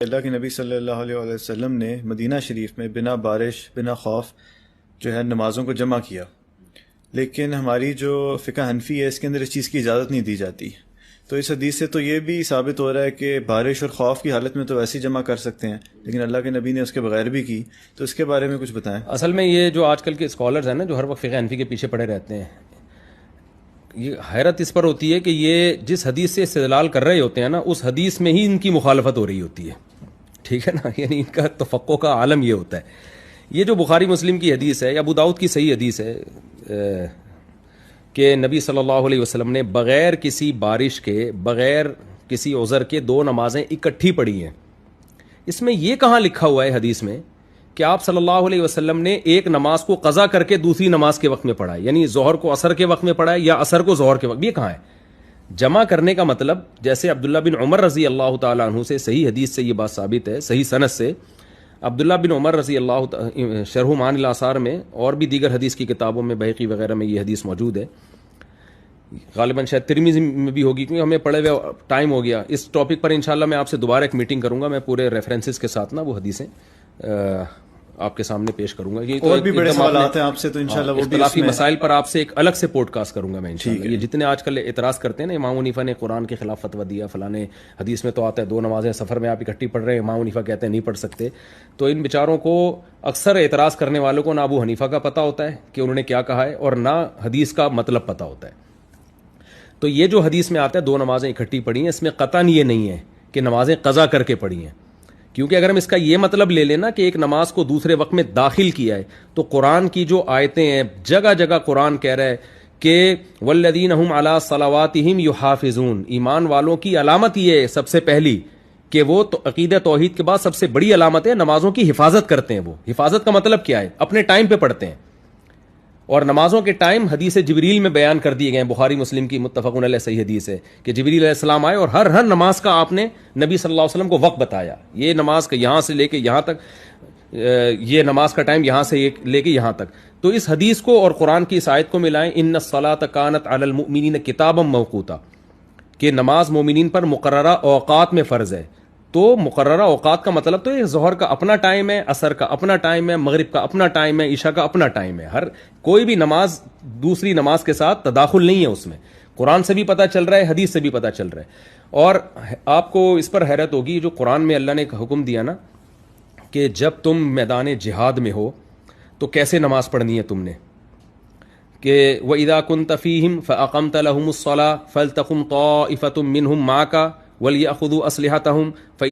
اللہ کے نبی صلی اللہ علیہ وسلم نے مدینہ شریف میں بنا بارش بنا خوف جو ہے نمازوں کو جمع کیا، لیکن ہماری جو فقہ حنفی ہے اس کے اندر اس چیز کی اجازت نہیں دی جاتی. تو اس حدیث سے تو یہ بھی ثابت ہو رہا ہے کہ بارش اور خوف کی حالت میں تو ویسے ہی جمع کر سکتے ہیں، لیکن اللہ کے نبی نے اس کے بغیر بھی کی. تو اس کے بارے میں کچھ بتائیں. اصل میں یہ جو آج کل کے اسکالرز ہیں نا، جو ہر وقت فقہ حنفی کے پیچھے پڑے رہتے ہیں، یہ حیرت اس پر ہوتی ہے کہ یہ جس حدیث سے استدلال کر رہے ہوتے ہیں نا، اس حدیث میں ہی ان کی مخالفت ہو رہی ہوتی ہے. ٹھیک ہے نا، یعنی ان کا تفقع کا عالم یہ ہوتا ہے. یہ جو بخاری مسلم کی حدیث ہے یا ابو داؤد کی صحیح حدیث ہے کہ نبی صلی اللہ علیہ وسلم نے بغیر کسی بارش کے، بغیر کسی عذر کے 2 نمازیں اکٹھی پڑھی ہیں، اس میں یہ کہاں لکھا ہوا ہے حدیث میں کہ آپ صلی اللہ علیہ وسلم نے ایک نماز کو قضا کر کے دوسری نماز کے وقت میں پڑھا ہے، یعنی ظہر کو عصر کے وقت میں پڑھا ہے یا عصر کو ظہر کے وقت. یہ کہاں ہے؟ جمع کرنے کا مطلب، جیسے عبداللہ بن عمر رضی اللہ تعالیٰ عنہ سے صحیح حدیث سے یہ بات ثابت ہے، صحیح سند سے. عبداللہ بن عمر رضی اللہ شرح معانی الاثار میں اور بھی دیگر حدیث کی کتابوں میں، بحقی وغیرہ میں یہ حدیث موجود ہے، غالباً شاید ترمذی میں بھی ہوگی، کیونکہ ہمیں پڑھے ہوئے ٹائم ہو گیا. اس ٹاپک پر انشاءاللہ میں آپ سے دوبارہ ایک میٹنگ کروں گا، میں پورے ریفرنسز کے ساتھ نا وہ حدیثیں آپ کے سامنے پیش کروں گا. یہ اور بھی بڑے سوالات ہیں آپ سے، تو انشاءاللہ وہ بھی اختلافی مسائل پر آپ سے ایک الگ سے پوڈ کاسٹ کروں گا میں انشاءاللہ. یہ جتنے آج کل اعتراض کرتے ہیں نا، امام حنیفہ نے قرآن کے خلاف فتویٰ دیا، فلانے حدیث میں تو آتا ہے 2 نمازیں سفر میں آپ اکٹھی پڑھ رہے ہیں، امام حنیفہ کہتے ہیں نہیں پڑھ سکتے. تو ان بیچاروں کو، اکثر اعتراض کرنے والوں کو، نہ ابو حنیفہ کا پتہ ہوتا ہے کہ انہوں نے کیا کہا ہے، اور نہ حدیث کا مطلب پتہ ہوتا ہے. تو یہ جو حدیث میں آتا ہے 2 نمازیں اکٹھی پڑھی ہیں، اس میں قطعاً یہ نہیں ہے کہ نمازیں قضا کر کے پڑھی ہیں، کیونکہ اگر ہم اس کا یہ مطلب لے لینا کہ ایک نماز کو دوسرے وقت میں داخل کیا ہے، تو قرآن کی جو آیتیں ہیں، جگہ جگہ قرآن کہہ رہا ہے کہ والذین هم علی صلواتہم یحافظون، ایمان والوں کی علامت یہ ہے سب سے پہلی کہ وہ تو عقیدہ توحید کے بعد سب سے بڑی علامت ہے، نمازوں کی حفاظت کرتے ہیں. وہ حفاظت کا مطلب کیا ہے؟ اپنے ٹائم پہ پڑھتے ہیں. اور نمازوں کے ٹائم حدیث جبریل میں بیان کر دیے گئے ہیں، بخاری مسلم کی متفق علیہ صحیح حدیث ہے کہ جبریل علیہ السلام آئے اور ہر نماز کا آپ نے نبی صلی اللہ علیہ وسلم کو وقت بتایا، یہ نماز کا یہاں سے لے کے یہاں تک، یہ نماز کا ٹائم یہاں سے لے کے یہاں تک. تو اس حدیث کو اور قرآن کی اس آیت کو ملائیں، ان الصلاۃ کانت علی المؤمنین کتابا موقوتا، کہ نماز مومنین پر مقررہ اوقات میں فرض ہے. تو مقررہ اوقات کا مطلب تو یہ ظہر کا اپنا ٹائم ہے، عصر کا اپنا ٹائم ہے، مغرب کا اپنا ٹائم ہے، عشاء کا اپنا ٹائم ہے. ہر کوئی بھی نماز دوسری نماز کے ساتھ تداخل نہیں ہے اس میں. قرآن سے بھی پتہ چل رہا ہے، حدیث سے بھی پتہ چل رہا ہے. اور آپ کو اس پر حیرت ہوگی، جو قرآن میں اللہ نے حکم دیا نا کہ جب تم میدان جہاد میں ہو تو کیسے نماز پڑھنی ہے تم نے، کہ وَإِذَا كُنْتَ فِيهِمْ فَأَقَمْتَ لَهُمُ الصَّلَاةَ فَلْتَقُمْ طَائِفَةٌ مِّنْهُمْ مَعَكَ وَلْيَأْخُذُوا أَسْلِحَتَهُمْ